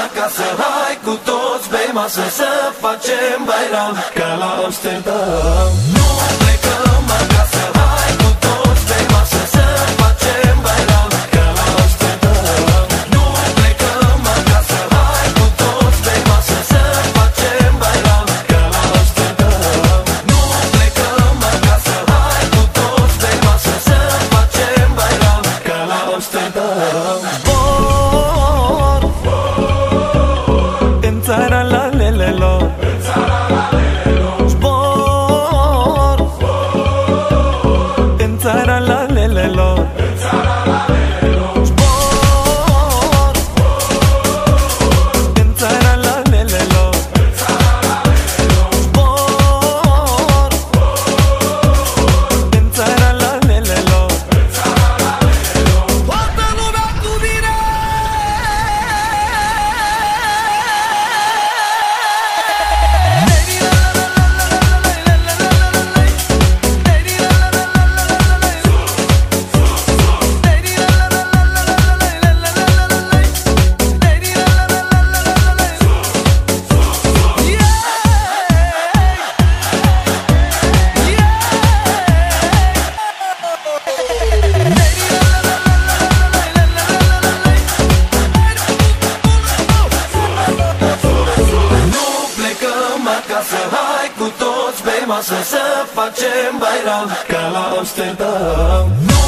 acasă, hai cu toți pe masă să facem bairam ca la Amsterdam. Nu plecăm acasă, hai cu toți pe masă să facem bairam ca la Amsterdam. Nu plecăm acasă, hai cu toți pe masă să facem bairam ca la Amsterdam. Nu plecăm acasă, hai cu toți pe masă să facem bairam ca la Amsterdam. Țara la lelelor, zbor în țara la lelelor, zbor în țara la lelelor, zbor în țara la lelelor. Toată lumea cu mine! Hai cu toți pe masă să facem bairam ca la Amsterdam. Nu